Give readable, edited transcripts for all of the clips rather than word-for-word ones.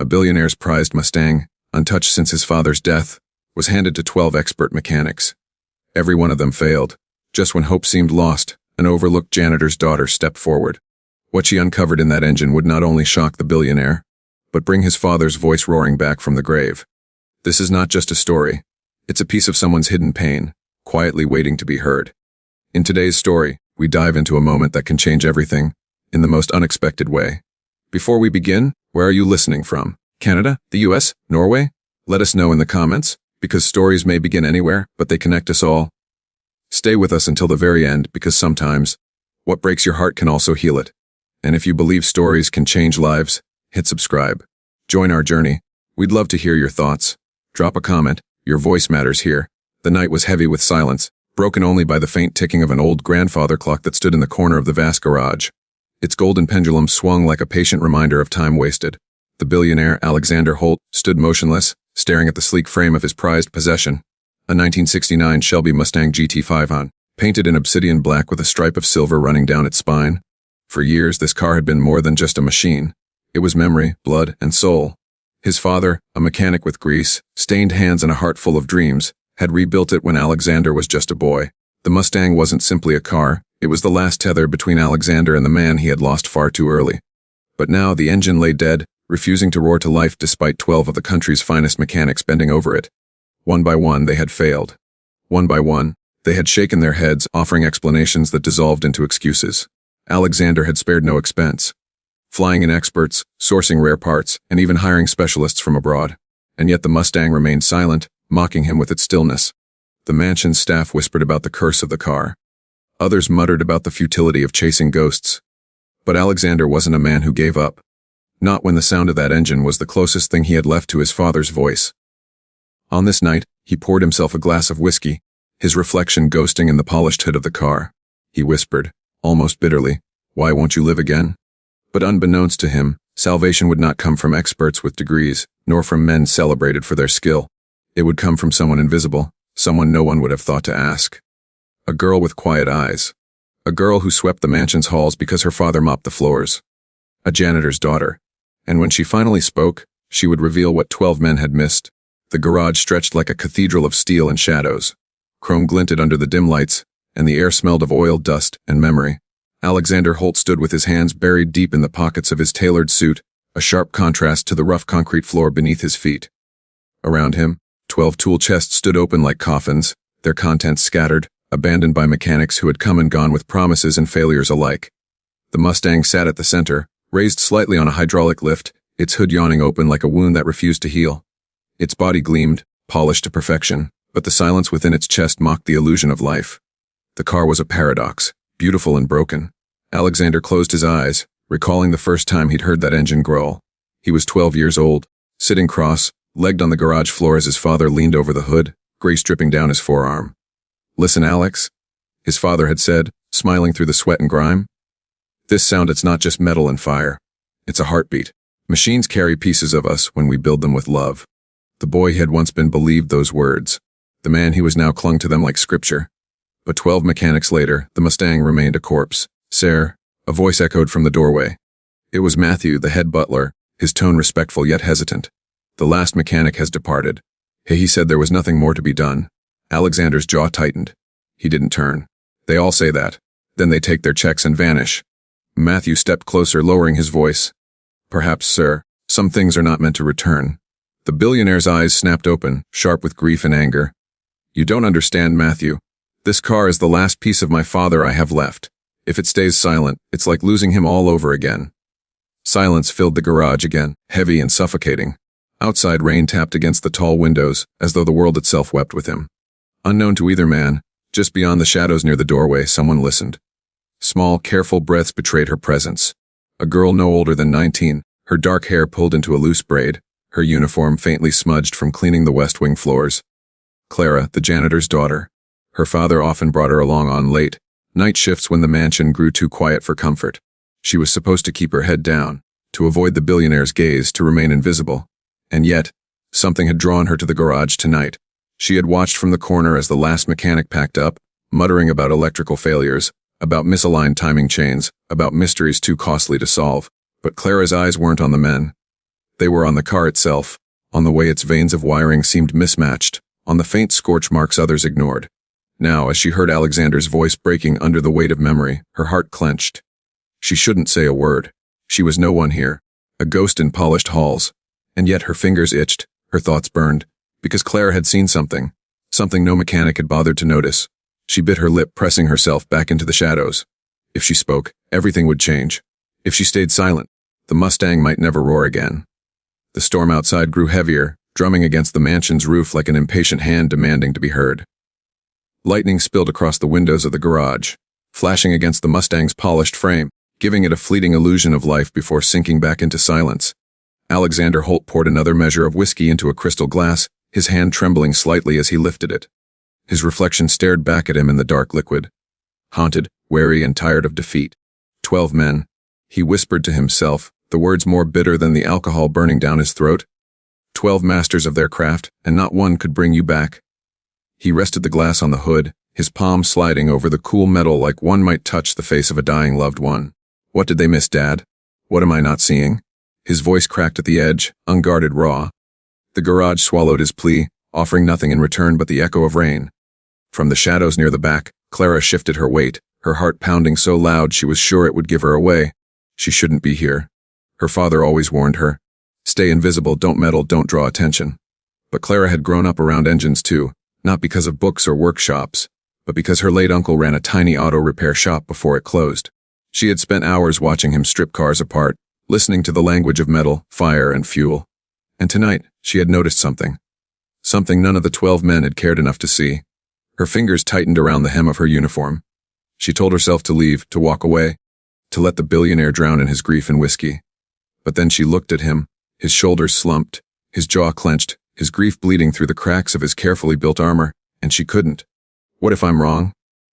A billionaire's prized Mustang, untouched since his father's death, was handed to 12 expert mechanics. Every one of them failed. Just when hope seemed lost, an overlooked janitor's daughter stepped forward. What she uncovered in that engine would not only shock the billionaire, but bring his father's voice roaring back from the grave. This is not just a story. It's a piece of someone's hidden pain, quietly waiting to be heard. In today's story, we dive into a moment that can change everything, in the most unexpected way. Before we begin, where are you listening from? Canada? The US? Norway? Let us know in the comments, because stories may begin anywhere, but they connect us all. Stay with us until the very end, because sometimes, what breaks your heart can also heal it. And if you believe stories can change lives, hit subscribe. Join our journey. We'd love to hear your thoughts. Drop a comment. Your voice matters here. The night was heavy with silence, broken only by the faint ticking of an old grandfather clock that stood in the corner of the vast garage. Its golden pendulum swung like a patient reminder of time wasted. The billionaire, Alexander Holt, stood motionless, staring at the sleek frame of his prized possession, a 1969 Shelby Mustang GT5 painted in obsidian black with a stripe of silver running down its spine. For years, this car had been more than just a machine. It was memory, blood, and soul. His father, a mechanic with grease, stained hands and a heart full of dreams, had rebuilt it when Alexander was just a boy. The Mustang wasn't simply a car, it was the last tether between Alexander and the man he had lost far too early. But now the engine lay dead, refusing to roar to life despite 12 of the country's finest mechanics bending over it. One by one, they had failed. One by one, they had shaken their heads, offering explanations that dissolved into excuses. Alexander had spared no expense, flying in experts, sourcing rare parts, and even hiring specialists from abroad. And yet the Mustang remained silent, mocking him with its stillness. The mansion's staff whispered about the curse of the car. Others muttered about the futility of chasing ghosts. But Alexander wasn't a man who gave up. Not when the sound of that engine was the closest thing he had left to his father's voice. On this night, he poured himself a glass of whiskey, his reflection ghosting in the polished hood of the car. He whispered, almost bitterly, "Why won't you live again?" But unbeknownst to him, salvation would not come from experts with degrees, nor from men celebrated for their skill. It would come from someone invisible, someone no one would have thought to ask. A girl with quiet eyes. A girl who swept the mansion's halls because her father mopped the floors. A janitor's daughter. And when she finally spoke, she would reveal what 12 men had missed. The garage stretched like a cathedral of steel and shadows. Chrome glinted under the dim lights, and the air smelled of oil, dust, and memory. Alexander Holt stood with his hands buried deep in the pockets of his tailored suit, a sharp contrast to the rough concrete floor beneath his feet. Around him, 12 tool chests stood open like coffins, their contents scattered, abandoned by mechanics who had come and gone with promises and failures alike. The Mustang sat at the center, raised slightly on a hydraulic lift, its hood yawning open like a wound that refused to heal. Its body gleamed, polished to perfection, but the silence within its chest mocked the illusion of life. The car was a paradox, beautiful and broken. Alexander closed his eyes, recalling the first time he'd heard that engine growl. He was 12 years old, sitting cross-legged on the garage floor as his father leaned over the hood, grease dripping down his forearm. "Listen, Alex," his father had said, smiling through the sweat and grime. "This sound, it's not just metal and fire. It's a heartbeat. Machines carry pieces of us when we build them with love." The boy had once been believed those words. The man he was now clung to them like scripture. But 12 mechanics later, the Mustang remained a corpse. "Sir," a voice echoed from the doorway. It was Matthew, the head butler, his tone respectful yet hesitant. "The last mechanic has departed." He said there was nothing more to be done. Alexander's jaw tightened. He didn't turn. "They all say that. Then they take their checks and vanish." Matthew stepped closer, lowering his voice. "Perhaps, sir, some things are not meant to return." The billionaire's eyes snapped open, sharp with grief and anger. "You don't understand, Matthew. This car is the last piece of my father I have left. If it stays silent, it's like losing him all over again." Silence filled the garage again, heavy and suffocating. Outside, rain tapped against the tall windows, as though the world itself wept with him. Unknown to either man, just beyond the shadows near the doorway, someone listened. Small, careful breaths betrayed her presence. A girl no older than 19, her dark hair pulled into a loose braid, her uniform faintly smudged from cleaning the West Wing floors. Clara, the janitor's daughter. Her father often brought her along on late night shifts when the mansion grew too quiet for comfort. She was supposed to keep her head down, to avoid the billionaire's gaze, to remain invisible. And yet, something had drawn her to the garage tonight. She had watched from the corner as the last mechanic packed up, muttering about electrical failures, about misaligned timing chains, about mysteries too costly to solve. But Clara's eyes weren't on the men. They were on the car itself, on the way its veins of wiring seemed mismatched, on the faint scorch marks others ignored. Now, as she heard Alexander's voice breaking under the weight of memory, her heart clenched. She shouldn't say a word. She was no one here, a ghost in polished halls. And yet her fingers itched, her thoughts burned, because Clara had seen something no mechanic had bothered to notice. She bit her lip, pressing herself back into the shadows. If she spoke, everything would change. If she stayed silent, the Mustang might never roar again. The storm outside grew heavier, drumming against the mansion's roof like an impatient hand demanding to be heard. Lightning spilled across the windows of the garage, flashing against the Mustang's polished frame, giving it a fleeting illusion of life before sinking back into silence. Alexander Holt poured another measure of whiskey into a crystal glass, his hand trembling slightly as he lifted it. His reflection stared back at him in the dark liquid. Haunted, wary, and tired of defeat. 12 men. He whispered to himself, the words more bitter than the alcohol burning down his throat. 12 masters of their craft, and not one could bring you back. He rested the glass on the hood, his palm sliding over the cool metal like one might touch the face of a dying loved one. What did they miss, Dad? What am I not seeing? His voice cracked at the edge, unguarded, raw. The garage swallowed his plea, offering nothing in return but the echo of rain. From the shadows near the back, Clara shifted her weight, her heart pounding so loud she was sure it would give her away. She shouldn't be here. Her father always warned her. Stay invisible, don't meddle, don't draw attention. But Clara had grown up around engines too, not because of books or workshops, but because her late uncle ran a tiny auto repair shop before it closed. She had spent hours watching him strip cars apart, listening to the language of metal, fire, and fuel. And tonight, she had noticed something. Something none of the 12 men had cared enough to see. Her fingers tightened around the hem of her uniform. She told herself to leave, to walk away, to let the billionaire drown in his grief and whiskey. But then she looked at him, his shoulders slumped, his jaw clenched, his grief bleeding through the cracks of his carefully built armor, and she couldn't. What if I'm wrong?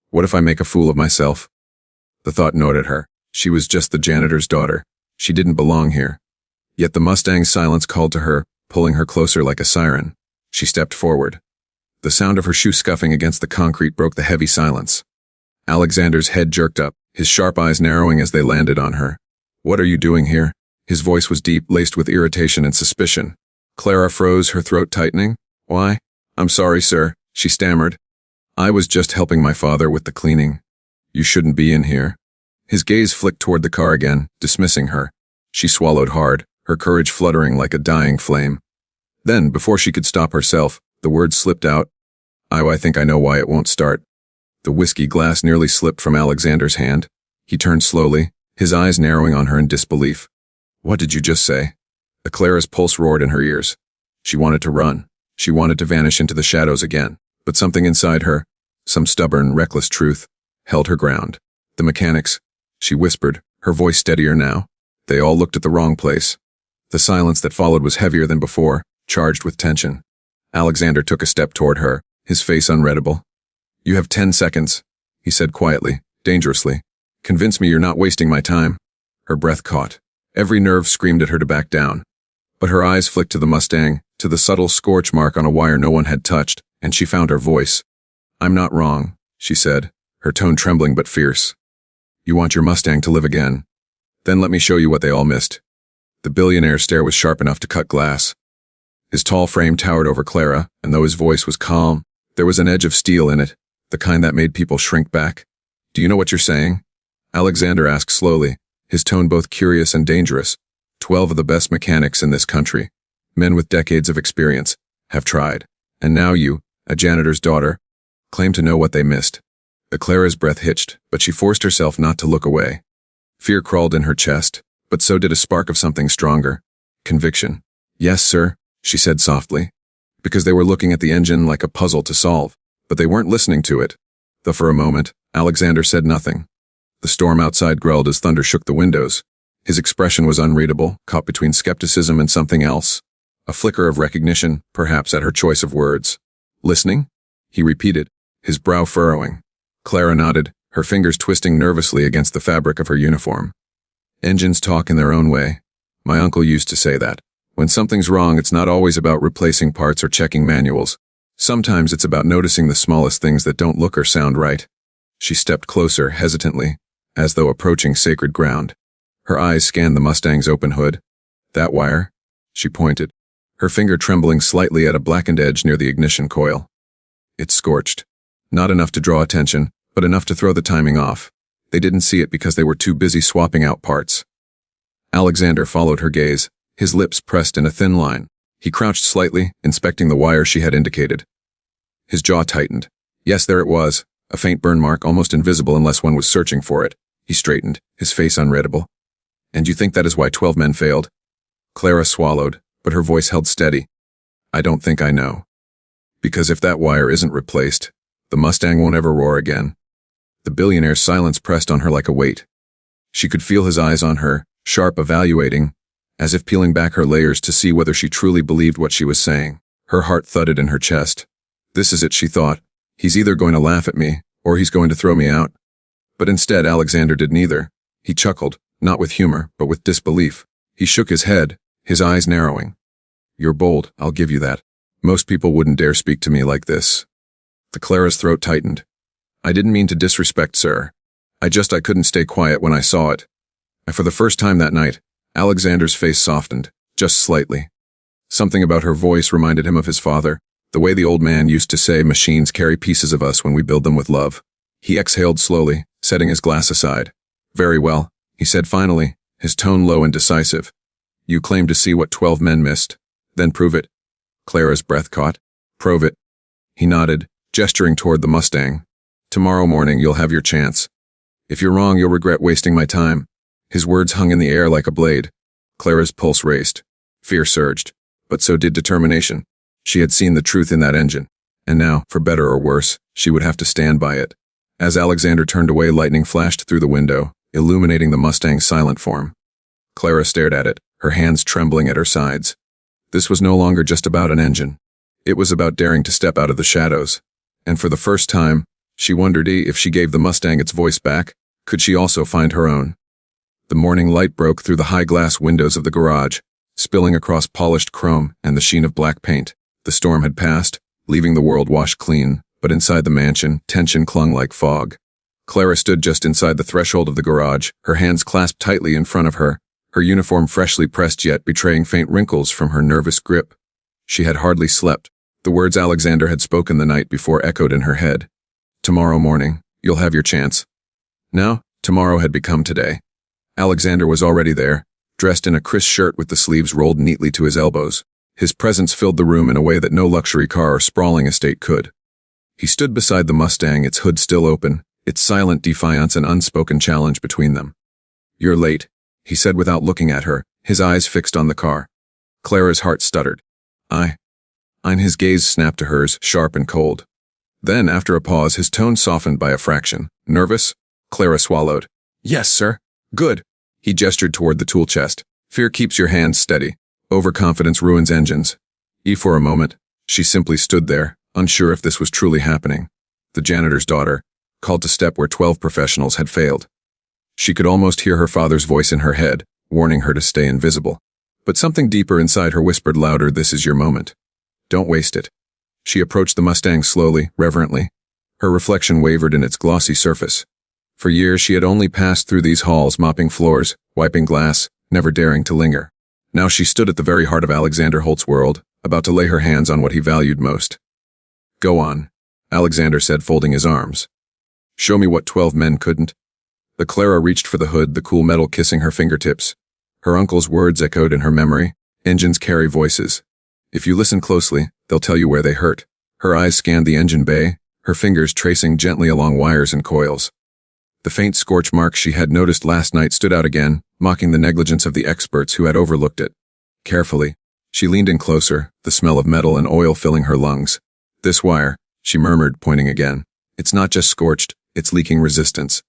What if I make a fool of myself? The thought gnawed at her. She was just the janitor's daughter. She didn't belong here. Yet the Mustang's silence called to her, pulling her closer like a siren. She stepped forward. The sound of her shoe scuffing against the concrete broke the heavy silence. Alexander's head jerked up, his sharp eyes narrowing as they landed on her. What are you doing here? His voice was deep, laced with irritation and suspicion. Clara froze, her throat tightening. Why? I'm sorry, sir, she stammered. I was just helping my father with the cleaning. You shouldn't be in here. His gaze flicked toward the car again, dismissing her. She swallowed hard, her courage fluttering like a dying flame. Then, before she could stop herself, the words slipped out. I think I know why it won't start. The whiskey glass nearly slipped from Alexander's hand. He turned slowly, his eyes narrowing on her in disbelief. What did you just say? Clara's pulse roared in her ears. She wanted to run. She wanted to vanish into the shadows again. But something inside her, some stubborn, reckless truth, held her ground. The mechanics, she whispered, her voice steadier now. They all looked at the wrong place. The silence that followed was heavier than before, charged with tension. Alexander took a step toward her, his face unreadable. You have 10 seconds, he said quietly, dangerously. Convince me you're not wasting my time. Her breath caught. Every nerve screamed at her to back down. But her eyes flicked to the Mustang, to the subtle scorch mark on a wire no one had touched, and she found her voice. I'm not wrong, she said, her tone trembling but fierce. You want your Mustang to live again. Then let me show you what they all missed. The billionaire's stare was sharp enough to cut glass. His tall frame towered over Clara, and though his voice was calm, there was an edge of steel in it, the kind that made people shrink back. Do you know what you're saying? Alexander asked slowly, his tone both curious and dangerous. 12 of the best mechanics in this country, men with decades of experience, have tried. And now you, a janitor's daughter, claim to know what they missed. Clara's breath hitched, but she forced herself not to look away. Fear crawled in her chest, but so did a spark of something stronger. Conviction. Yes, sir, she said softly. Because they were looking at the engine like a puzzle to solve, but they weren't listening to it. Though for a moment, Alexander said nothing. The storm outside growled as thunder shook the windows. His expression was unreadable, caught between skepticism and something else. A flicker of recognition, perhaps at her choice of words. Listening? He repeated, his brow furrowing. Clara nodded, her fingers twisting nervously against the fabric of her uniform. Engines talk in their own way. My uncle used to say that. When something's wrong, it's not always about replacing parts or checking manuals. Sometimes it's about noticing the smallest things that don't look or sound right. She stepped closer, hesitantly, as though approaching sacred ground. Her eyes scanned the Mustang's open hood. That wire? She pointed, her finger trembling slightly at a blackened edge near the ignition coil. It's scorched. Not enough to draw attention, but enough to throw the timing off. They didn't see it because they were too busy swapping out parts. Alexander followed her gaze, his lips pressed in a thin line. He crouched slightly, inspecting the wire she had indicated. His jaw tightened. Yes, there it was, a faint burn mark almost invisible unless one was searching for it. He straightened, his face unreadable. And you think that is why 12 men failed? Clara swallowed, but her voice held steady. I don't think I know. Because if that wire isn't replaced, the Mustang won't ever roar again. The billionaire's silence pressed on her like a weight. She could feel his eyes on her, sharp, evaluating, as if peeling back her layers to see whether she truly believed what she was saying. Her heart thudded in her chest. This is it, she thought. He's either going to laugh at me, or he's going to throw me out. But instead, Alexander did neither. He chuckled, not with humor, but with disbelief. He shook his head, his eyes narrowing. You're bold, I'll give you that. Most people wouldn't dare speak to me like this. The Clara's throat tightened. I didn't mean to disrespect, sir. I couldn't stay quiet when I saw it. For the first time that night, Alexander's face softened, just slightly. Something about her voice reminded him of his father, the way the old man used to say machines carry pieces of us when we build them with love. He exhaled slowly, setting his glass aside. Very well, he said finally, his tone low and decisive. You claim to see what 12 men missed. Then prove it. Clara's breath caught. Prove it. He nodded, gesturing toward the Mustang. Tomorrow morning you'll have your chance. If you're wrong, you'll regret wasting my time. His words hung in the air like a blade. Clara's pulse raced. Fear surged. But so did determination. She had seen the truth in that engine. And now, for better or worse, she would have to stand by it. As Alexander turned away, lightning flashed through the window, illuminating the Mustang's silent form. Clara stared at it, her hands trembling at her sides. This was no longer just about an engine. It was about daring to step out of the shadows. And for the first time, she wondered if she gave the Mustang its voice back, could she also find her own? The morning light broke through the high glass windows of the garage, spilling across polished chrome and the sheen of black paint. The storm had passed, leaving the world washed clean, but inside the mansion, tension clung like fog. Clara stood just inside the threshold of the garage, her hands clasped tightly in front of her, her uniform freshly pressed yet betraying faint wrinkles from her nervous grip. She had hardly slept. The words Alexander had spoken the night before echoed in her head. Tomorrow morning, you'll have your chance. Now, tomorrow had become today. Alexander was already there, dressed in a crisp shirt with the sleeves rolled neatly to his elbows. His presence filled the room in a way that no luxury car or sprawling estate could. He stood beside the Mustang, its hood still open, its silent defiance and unspoken challenge between them. You're late, he said without looking at her, his eyes fixed on the car. Clara's heart stuttered. His gaze snapped to hers, sharp and cold. Then, after a pause, his tone softened by a fraction. Nervous? Clara swallowed. Yes, sir. Good. He gestured toward the tool chest. Fear keeps your hands steady. Overconfidence ruins engines. For a moment, she simply stood there, unsure if this was truly happening. The janitor's daughter, called to step where 12 professionals had failed. She could almost hear her father's voice in her head, warning her to stay invisible. But something deeper inside her whispered louder, this is your moment. Don't waste it. She approached the Mustang slowly, reverently. Her reflection wavered in its glossy surface. For years she had only passed through these halls, mopping floors, wiping glass, never daring to linger. Now she stood at the very heart of Alexander Holt's world, about to lay her hands on what he valued most. Go on, Alexander said, folding his arms. Show me what 12 men couldn't. The Clara reached for the hood, the cool metal kissing her fingertips. Her uncle's words echoed in her memory. Engines carry voices. If you listen closely, they'll tell you where they hurt. Her eyes scanned the engine bay, her fingers tracing gently along wires and coils. The faint scorch marks she had noticed last night stood out again, mocking the negligence of the experts who had overlooked it. Carefully, she leaned in closer, the smell of metal and oil filling her lungs. This wire, she murmured, pointing again. It's not just scorched, it's leaking resistance.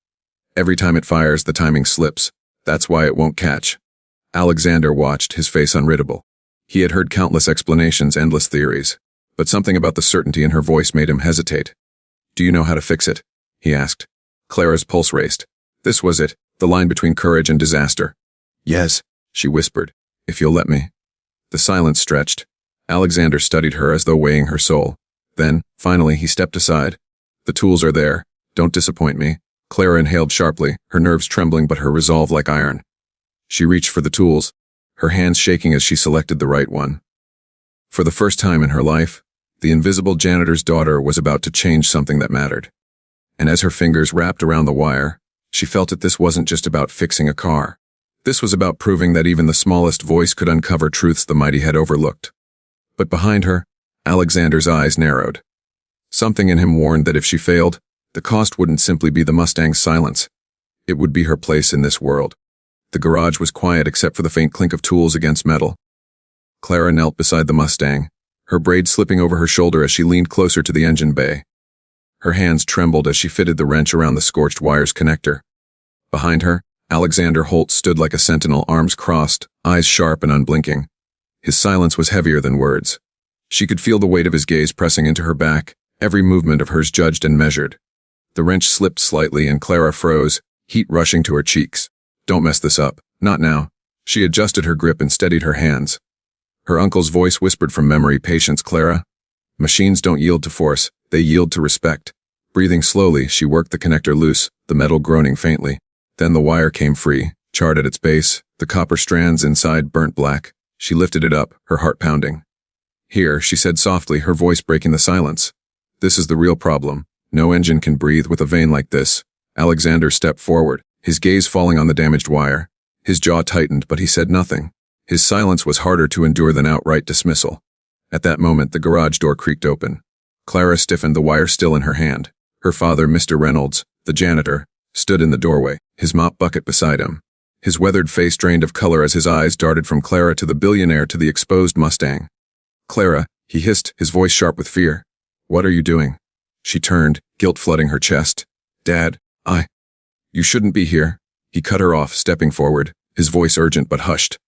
Every time it fires, the timing slips. That's why it won't catch. Alexander watched, his face unreadable. He had heard countless explanations, endless theories, but something about the certainty in her voice made him hesitate. Do you know how to fix it? He asked. Clara's pulse raced. This was it, the line between courage and disaster. Yes, she whispered, if you'll let me. The silence stretched. Alexander studied her as though weighing her soul. Then, finally, he stepped aside. The tools are there. Don't disappoint me. Clara inhaled sharply, her nerves trembling but her resolve like iron. She reached for the tools. her hands shaking as she selected the right one. For the first time in her life, the invisible janitor's daughter was about to change something that mattered. And as her fingers wrapped around the wire, she felt that this wasn't just about fixing a car. This was about proving that even the smallest voice could uncover truths the mighty had overlooked. But behind her, Alexander's eyes narrowed. Something in him warned that if she failed, the cost wouldn't simply be the Mustang's silence. It would be her place in this world. The garage was quiet except for the faint clink of tools against metal. Clara knelt beside the Mustang, her braid slipping over her shoulder as she leaned closer to the engine bay. Her hands trembled as she fitted the wrench around the scorched wire's connector. Behind her, Alexander Holt stood like a sentinel, arms crossed, eyes sharp and unblinking. His silence was heavier than words. She could feel the weight of his gaze pressing into her back, every movement of hers judged and measured. The wrench slipped slightly and Clara froze, heat rushing to her cheeks. Don't mess this up. Not now. She adjusted her grip and steadied her hands. Her uncle's voice whispered from memory, "Patience, Clara. Machines don't yield to force, they yield to respect." Breathing slowly, she worked the connector loose, the metal groaning faintly. Then the wire came free, charred at its base, the copper strands inside burnt black. She lifted it up, her heart pounding. "Here," she said softly, her voice breaking the silence. "This is the real problem. No engine can breathe with a vein like this." Alexander stepped forward, his gaze falling on the damaged wire. His jaw tightened, but he said nothing. His silence was harder to endure than outright dismissal. At that moment, the garage door creaked open. Clara stiffened, the wire still in her hand. Her father, Mr. Reynolds, the janitor, stood in the doorway, his mop bucket beside him. His weathered face drained of color as his eyes darted from Clara to the billionaire to the exposed Mustang. "Clara," he hissed, his voice sharp with fear. "What are you doing?" She turned, guilt flooding her chest. "Dad, You shouldn't be here." He cut her off, stepping forward, his voice urgent but hushed.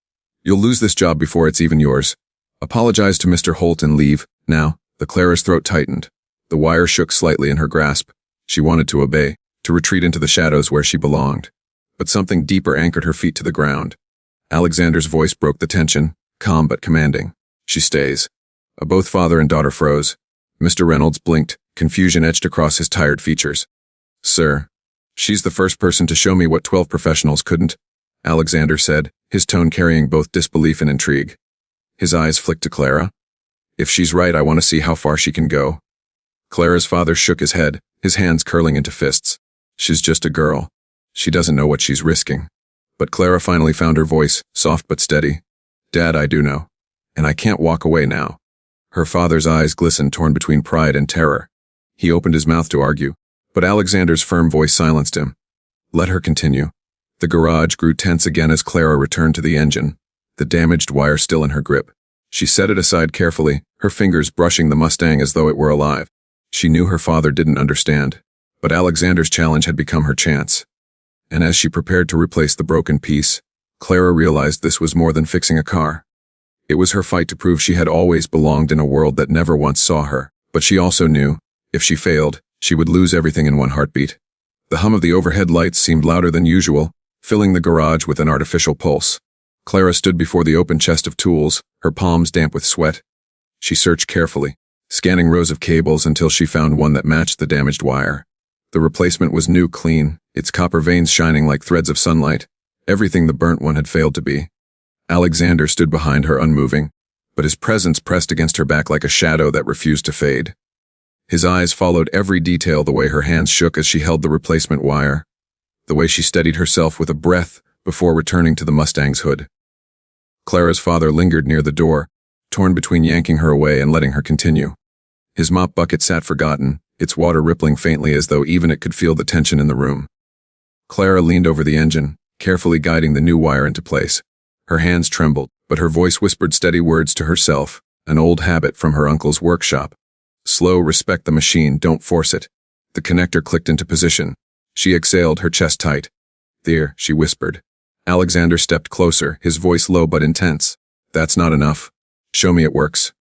"You'll lose this job before it's even yours. Apologize to Mr. Holt and leave, now." Clara's throat tightened. The wire shook slightly in her grasp. She wanted to obey, to retreat into the shadows where she belonged. But something deeper anchored her feet to the ground. Alexander's voice broke the tension, calm but commanding. "She stays." Both father and daughter froze. Mr. Reynolds blinked, confusion etched across his tired features. "Sir, she's the first person to show me what 12 professionals couldn't," Alexander said, his tone carrying both disbelief and intrigue. His eyes flicked to Clara. "If she's right, I want to see how far she can go." Clara's father shook his head, his hands curling into fists. "She's just a girl. She doesn't know what she's risking." But Clara finally found her voice, soft but steady. "Dad, I do know. And I can't walk away now." Her father's eyes glistened, torn between pride and terror. He opened his mouth to argue, but Alexander's firm voice silenced him. Let her continue. The garage grew tense again as Clara returned to the engine, the damaged wire still in her grip. She set it aside carefully, her fingers brushing the Mustang as though it were alive. She knew her father didn't understand, but Alexander's challenge had become her chance. And as she prepared to replace the broken piece, Clara realized this was more than fixing a car. It was her fight to prove she had always belonged in a world that never once saw her, but she also knew, if she failed, she would lose everything in one heartbeat. The hum of the overhead lights seemed louder than usual, filling the garage with an artificial pulse. Clara stood before the open chest of tools, her palms damp with sweat. She searched carefully, scanning rows of cables until she found one that matched the damaged wire. The replacement was new, clean, its copper veins shining like threads of sunlight, everything the burnt one had failed to be. Alexander stood behind her unmoving, but his presence pressed against her back like a shadow that refused to fade. His eyes followed every detail, the way her hands shook as she held the replacement wire, the way she steadied herself with a breath before returning to the Mustang's hood. Clara's father lingered near the door, torn between yanking her away and letting her continue. His mop bucket sat forgotten, its water rippling faintly as though even it could feel the tension in the room. Clara leaned over the engine, carefully guiding the new wire into place. Her hands trembled, but her voice whispered steady words to herself, an old habit from her uncle's workshop. Slow, respect the machine, don't force it. The connector clicked into position. She exhaled, her chest tight. There, she whispered. Alexander stepped closer, his voice low but intense. That's not enough. Show me it works.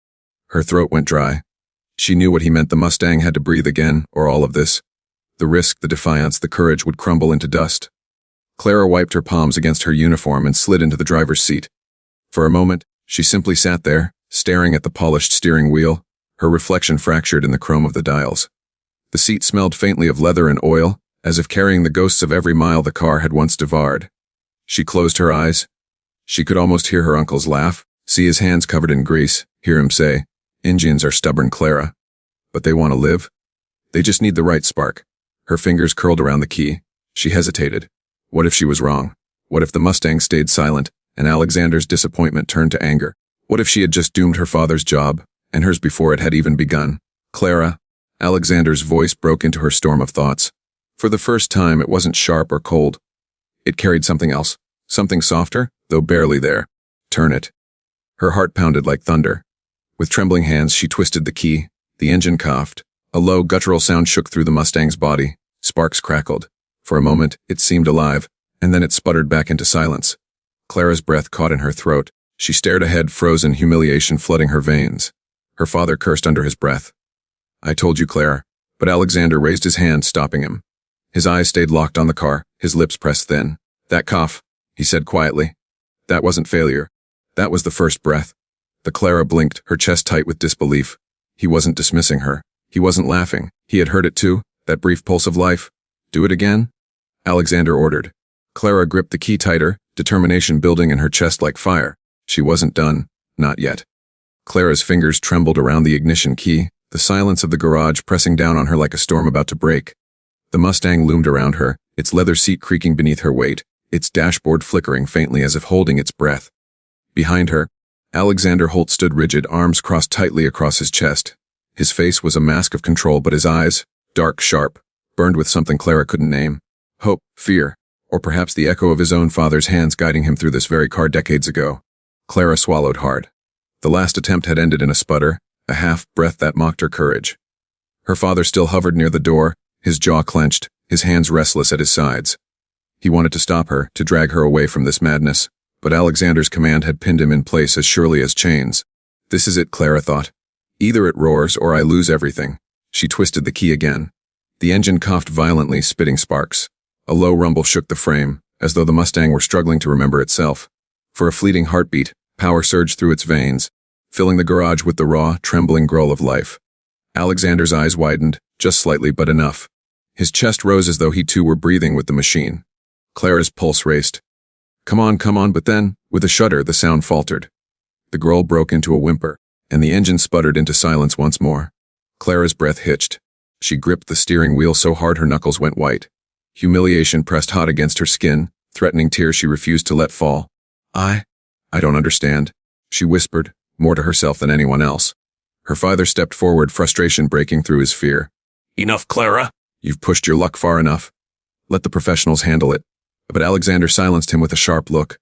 Her throat went dry. She knew what he meant. The Mustang had to breathe again, or all of this. The risk, the defiance, the courage would crumble into dust. Clara wiped her palms against her uniform and slid into the driver's seat. For a moment, she simply sat there, staring at the polished steering wheel, her reflection fractured in the chrome of the dials. The seat smelled faintly of leather and oil, as if carrying the ghosts of every mile the car had once devoured. She closed her eyes. She could almost hear her uncle's laugh, see his hands covered in grease, hear him say, "Indians are stubborn, Clara. But they want to live. They just need the right spark." Her fingers curled around the key. She hesitated. What if she was wrong? What if the Mustang stayed silent, and Alexander's disappointment turned to anger? What if she had just doomed her father's job, and hers before it had even begun? "Clara." Alexander's voice broke into her storm of thoughts. For the first time, it wasn't sharp or cold. It carried something else, something softer, though barely there. "Turn it." Her heart pounded like thunder. With trembling hands, she twisted the key. The engine coughed. A low, guttural sound shook through the Mustang's body. Sparks crackled. For a moment, it seemed alive, and then it sputtered back into silence. Clara's breath caught in her throat. She stared ahead, frozen, humiliation flooding her veins. Her father cursed under his breath. "I told you, Clara." But Alexander raised his hand, stopping him. His eyes stayed locked on the car, his lips pressed thin. "That cough," he said quietly. "That wasn't failure. That was the first breath." The Clara blinked, her chest tight with disbelief. He wasn't dismissing her. He wasn't laughing. He had heard it too, that brief pulse of life. "Do it again?" Alexander ordered. Clara gripped the key tighter, determination building in her chest like fire. She wasn't done. Not yet. Clara's fingers trembled around the ignition key, the silence of the garage pressing down on her like a storm about to break. The Mustang loomed around her, its leather seat creaking beneath her weight, its dashboard flickering faintly as if holding its breath. Behind her, Alexander Holt stood rigid, arms crossed tightly across his chest. His face was a mask of control, but his eyes, dark, sharp, burned with something Clara couldn't name. Hope, fear, or perhaps the echo of his own father's hands guiding him through this very car decades ago. Clara swallowed hard. The last attempt had ended in a sputter, a half-breath that mocked her courage. Her father still hovered near the door, his jaw clenched, his hands restless at his sides. He wanted to stop her, to drag her away from this madness, but Alexander's command had pinned him in place as surely as chains. "This is it," Clara thought. "Either it roars or I lose everything." She twisted the key again. The engine coughed violently, spitting sparks. A low rumble shook the frame, as though the Mustang were struggling to remember itself. For a fleeting heartbeat, power surged through its veins, filling the garage with the raw, trembling growl of life. Alexander's eyes widened, just slightly but enough. His chest rose as though he too were breathing with the machine. Clara's pulse raced. Come on, but then, with a shudder, the sound faltered. The growl broke into a whimper, and the engine sputtered into silence once more. Clara's breath hitched. She gripped the steering wheel so hard her knuckles went white. Humiliation pressed hot against her skin, threatening tears she refused to let fall. I don't understand," she whispered, more to herself than anyone else. Her father stepped forward, frustration breaking through his fear. "Enough, Clara. You've pushed your luck far enough. Let the professionals handle it." But Alexander silenced him with a sharp look.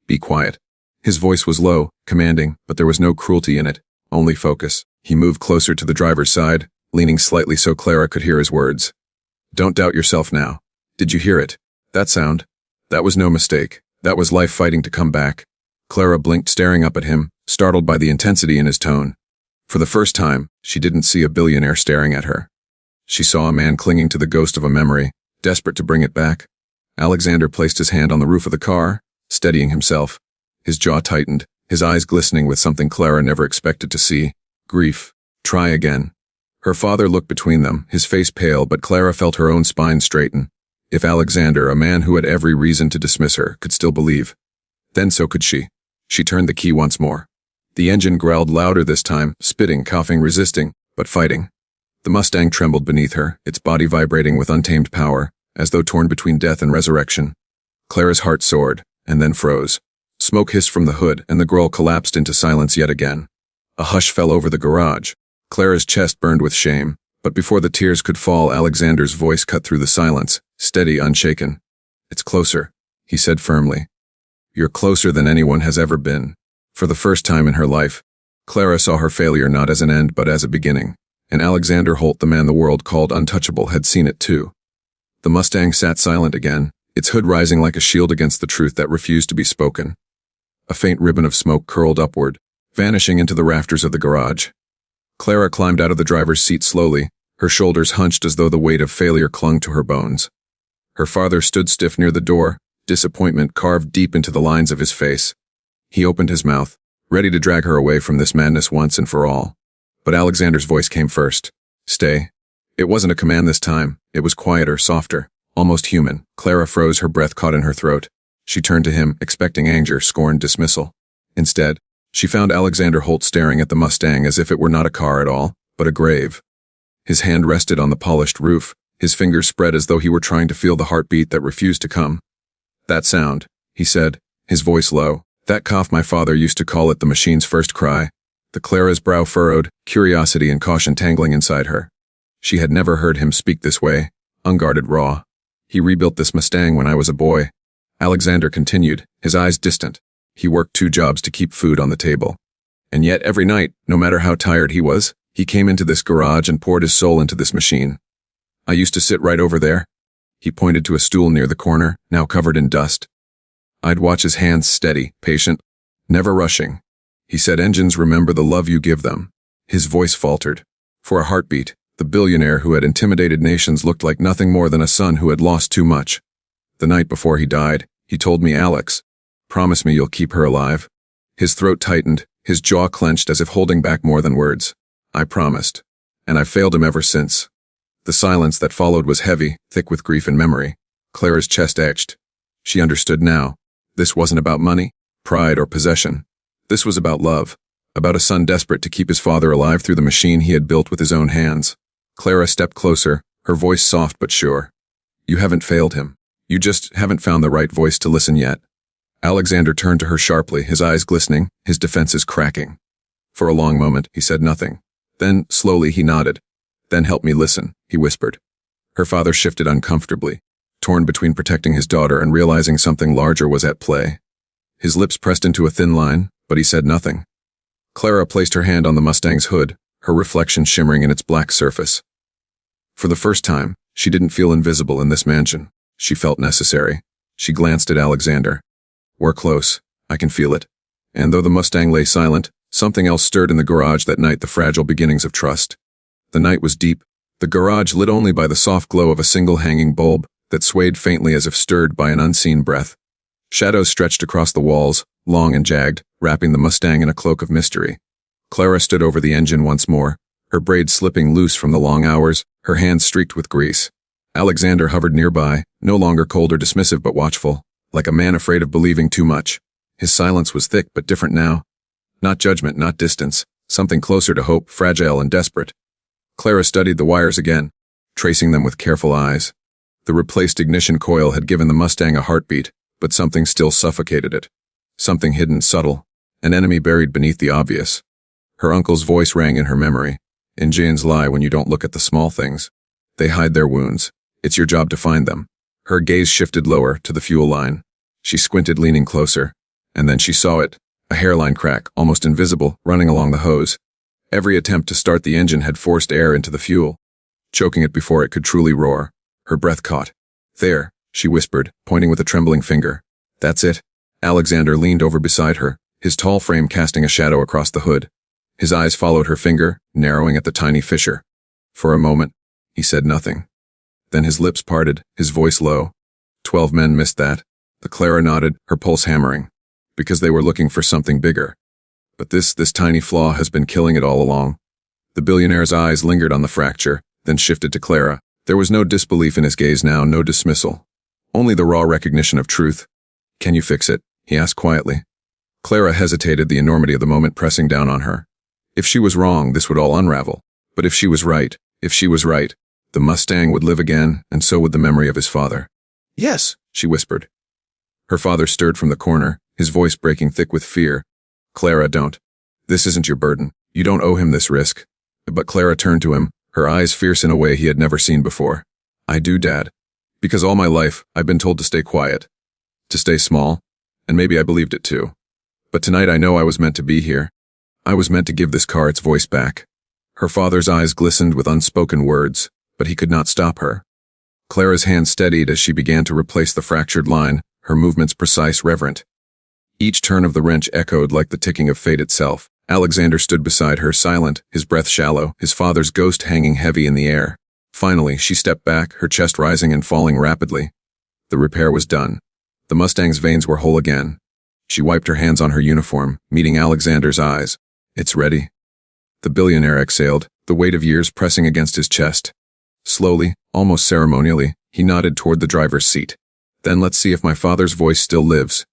"Be quiet." His voice was low, commanding, but there was no cruelty in it, only focus. He moved closer to the driver's side, leaning slightly so Clara could hear his words. "Don't doubt yourself now. Did you hear it? That sound? That was no mistake. That was life fighting to come back." Clara blinked, staring up at him, startled by the intensity in his tone. For the first time, she didn't see a billionaire staring at her. She saw a man clinging to the ghost of a memory, desperate to bring it back. Alexander placed his hand on the roof of the car, steadying himself. His jaw tightened, his eyes glistening with something Clara never expected to see. Grief. Try again. Her father looked between them, his face pale, but Clara felt her own spine straighten. If Alexander, a man who had every reason to dismiss her, could still believe, then so could she. She turned the key once more. The engine growled louder this time, spitting, coughing, resisting, but fighting. The Mustang trembled beneath her, its body vibrating with untamed power, as though torn between death and resurrection. Clara's heart soared, and then froze. Smoke hissed from the hood, and the growl collapsed into silence yet again. A hush fell over the garage. Clara's chest burned with shame, but before the tears could fall, Alexander's voice cut through the silence, steady, unshaken. "It's closer," he said firmly. "You're closer than anyone has ever been." For the first time in her life, Clara saw her failure not as an end but as a beginning, and Alexander Holt, the man the world called untouchable, had seen it too. The Mustang sat silent again, its hood rising like a shield against the truth that refused to be spoken. A faint ribbon of smoke curled upward, vanishing into the rafters of the garage. Clara climbed out of the driver's seat slowly, her shoulders hunched as though the weight of failure clung to her bones. Her father stood stiff near the door, disappointment carved deep into the lines of his face. He opened his mouth, ready to drag her away from this madness once and for all. But Alexander's voice came first. "Stay." It wasn't a command this time. It was quieter, softer, almost human. Clara froze, her breath caught in her throat. She turned to him, expecting anger, scorn, dismissal. Instead, she found Alexander Holt staring at the Mustang as if it were not a car at all, but a grave. His hand rested on the polished roof, his fingers spread as though he were trying to feel the heartbeat that refused to come. "That sound," he said, his voice low. "That cough, my father used to call it the machine's first cry." Clara's brow furrowed, curiosity and caution tangling inside her. She had never heard him speak this way, unguarded, raw. "He rebuilt this Mustang when I was a boy," Alexander continued, his eyes distant. "He worked 2 jobs to keep food on the table. And yet every night, no matter how tired he was, he came into this garage and poured his soul into this machine. I used to sit right over there." He pointed to a stool near the corner, now covered in dust. "I'd watch his hands steady, patient, never rushing. He said, 'Engines remember the love you give them.'" His voice faltered. For a heartbeat, the billionaire who had intimidated nations looked like nothing more than a son who had lost too much. "The night before he died, he told me, 'Alex, promise me you'll keep her alive.'" His throat tightened, his jaw clenched as if holding back more than words. "I promised. And I've failed him ever since." The silence that followed was heavy, thick with grief and memory. Clara's chest etched. She understood now. This wasn't about money, pride, or possession. This was about love, about a son desperate to keep his father alive through the machine he had built with his own hands. Clara stepped closer, her voice soft but sure. "You haven't failed him. You just haven't found the right voice to listen yet." Alexander turned to her sharply, his eyes glistening, his defenses cracking. For a long moment, he said nothing. Then, slowly, he nodded. "Then help me listen," he whispered. Her father shifted uncomfortably, torn between protecting his daughter and realizing something larger was at play. His lips pressed into a thin line, but he said nothing. Clara placed her hand on the Mustang's hood, her reflection shimmering in its black surface. For the first time, she didn't feel invisible in this mansion. She felt necessary. She glanced at Alexander. "We're close. I can feel it." And though the Mustang lay silent, something else stirred in the garage that night, the fragile beginnings of trust. The night was deep, the garage lit only by the soft glow of a single hanging bulb that swayed faintly as if stirred by an unseen breath. Shadows stretched across the walls, long and jagged, wrapping the Mustang in a cloak of mystery. Clara stood over the engine once more, her braids slipping loose from the long hours, her hands streaked with grease. Alexander hovered nearby, no longer cold or dismissive but watchful, like a man afraid of believing too much. His silence was thick but different now. Not judgment, not distance, something closer to hope, fragile and desperate. Clara studied the wires again, tracing them with careful eyes. The replaced ignition coil had given the Mustang a heartbeat, but something still suffocated it. Something hidden, subtle, an enemy buried beneath the obvious. Her uncle's voice rang in her memory. "Engines lie when you don't look at the small things. They hide their wounds. It's your job to find them." Her gaze shifted lower, to the fuel line. She squinted, leaning closer. And then she saw it, a hairline crack, almost invisible, running along the hose. Every attempt to start the engine had forced air into the fuel, choking it before it could truly roar. Her breath caught. "There," she whispered, pointing with a trembling finger. "That's it." Alexander leaned over beside her, his tall frame casting a shadow across the hood. His eyes followed her finger, narrowing at the tiny fissure. For a moment, he said nothing. Then his lips parted, his voice low. 12 men missed that. Clara nodded, her pulse hammering. Because they were looking for something bigger. But this tiny flaw has been killing it all along. The billionaire's eyes lingered on the fracture, then shifted to Clara. There was no disbelief in his gaze now, no dismissal. Only the raw recognition of truth. "Can you fix it?" he asked quietly. Clara hesitated, the enormity of the moment pressing down on her. If she was wrong, this would all unravel. But if she was right, the Mustang would live again, and so would the memory of his father. "Yes," she whispered. Her father stirred from the corner, his voice breaking thick with fear. "Clara, don't. This isn't your burden. You don't owe him this risk." But Clara turned to him, her eyes fierce in a way he had never seen before. "I do, Dad. Because all my life, I've been told to stay quiet. To stay small. And maybe I believed it too. But tonight I know I was meant to be here. I was meant to give this car its voice back." Her father's eyes glistened with unspoken words, but he could not stop her. Clara's hand steadied as she began to replace the fractured line, her movements precise, reverent. Each turn of the wrench echoed like the ticking of fate itself. Alexander stood beside her, silent, his breath shallow, his father's ghost hanging heavy in the air. Finally, she stepped back, her chest rising and falling rapidly. The repair was done. The Mustang's veins were whole again. She wiped her hands on her uniform, meeting Alexander's eyes. "It's ready." The billionaire exhaled, the weight of years pressing against his chest. Slowly, almost ceremonially, he nodded toward the driver's seat. Then let's see if my father's voice still lives.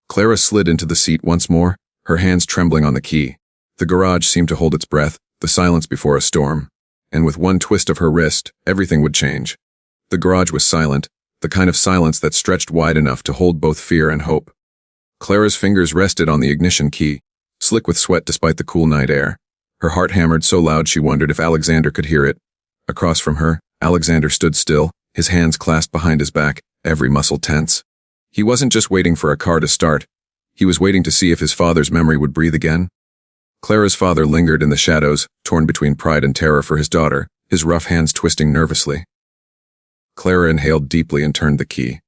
Clara slid into the seat once more, her hands trembling on the key. The garage seemed to hold its breath, the silence before a storm. And with one twist of her wrist, everything would change. The garage was silent, the kind of silence that stretched wide enough to hold both fear and hope. Clara's fingers rested on the ignition key, slick with sweat despite the cool night air. Her heart hammered so loud she wondered if Alexander could hear it. Across from her, Alexander stood still, his hands clasped behind his back, every muscle tense. He wasn't just waiting for a car to start. He was waiting to see if his father's memory would breathe again. Clara's father lingered in the shadows, torn between pride and terror for his daughter, his rough hands twisting nervously. Clara inhaled deeply and turned the key.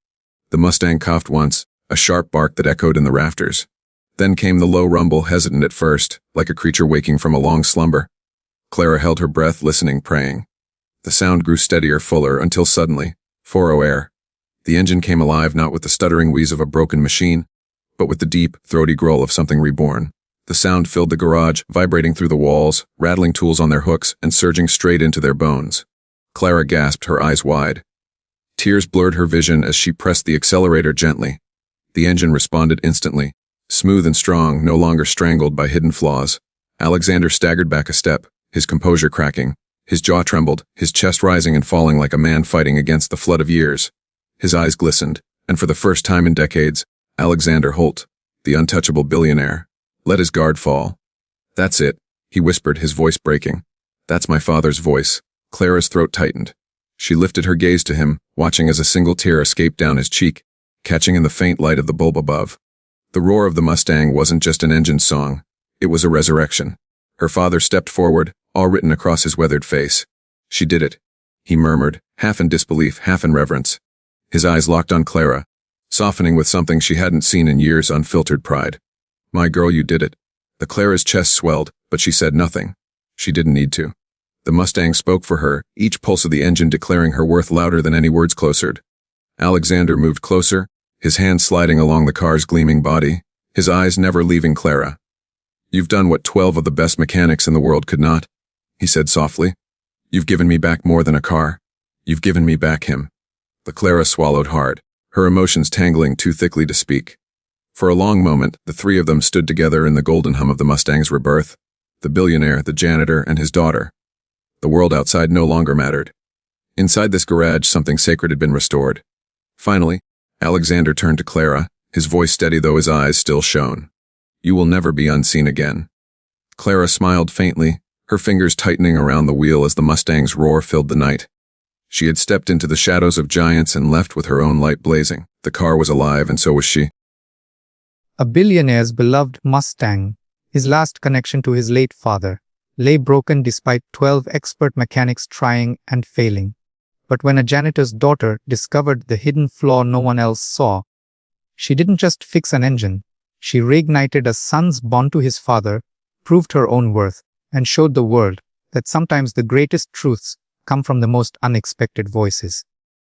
The Mustang coughed once, a sharp bark that echoed in the rafters. Then came the low rumble, hesitant at first, like a creature waking from a long slumber. Clara held her breath, listening, praying. The sound grew steadier, fuller, until suddenly, 4:00 air. The engine came alive not with the stuttering wheeze of a broken machine, but with the deep, throaty growl of something reborn. The sound filled the garage, vibrating through the walls, rattling tools on their hooks, and surging straight into their bones. Clara gasped, her eyes wide. Tears blurred her vision as she pressed the accelerator gently. The engine responded instantly, smooth and strong, no longer strangled by hidden flaws. Alexander staggered back a step, his composure cracking. His jaw trembled, his chest rising and falling like a man fighting against the flood of years. His eyes glistened, and for the first time in decades, Alexander Holt, the untouchable billionaire, let his guard fall. That's it, he whispered, his voice breaking. That's my father's voice. Clara's throat tightened. She lifted her gaze to him, watching as a single tear escaped down his cheek, catching in the faint light of the bulb above. The roar of the Mustang wasn't just an engine song. It was a resurrection. Her father stepped forward, all written across his weathered face. She did it, he murmured, half in disbelief, half in reverence. His eyes locked on Clara, softening with something she hadn't seen in years, unfiltered pride. My girl, you did it. The Clara's chest swelled, but she said nothing. She didn't need to. The Mustang spoke for her, each pulse of the engine declaring her worth louder than any words closered. Alexander moved closer, his hands sliding along the car's gleaming body, his eyes never leaving Clara. You've done what 12 of the best mechanics in the world could not, he said softly. You've given me back more than a car. You've given me back him. The Clara swallowed hard, her emotions tangling too thickly to speak. For a long moment, the three of them stood together in the golden hum of the Mustang's rebirth, the billionaire, the janitor, and his daughter. The world outside no longer mattered. Inside this garage, something sacred had been restored. Finally, Alexander turned to Clara, his voice steady though his eyes still shone. You will never be unseen again. Clara smiled faintly, her fingers tightening around the wheel as the Mustang's roar filled the night. She had stepped into the shadows of giants and left with her own light blazing. The car was alive, and so was she. A billionaire's beloved Mustang, his last connection to his late father, lay broken despite 12 expert mechanics trying and failing. But when a janitor's daughter discovered the hidden flaw no one else saw, she didn't just fix an engine. She reignited a son's bond to his father, proved her own worth, and showed the world that sometimes the greatest truths come from the most unexpected voices.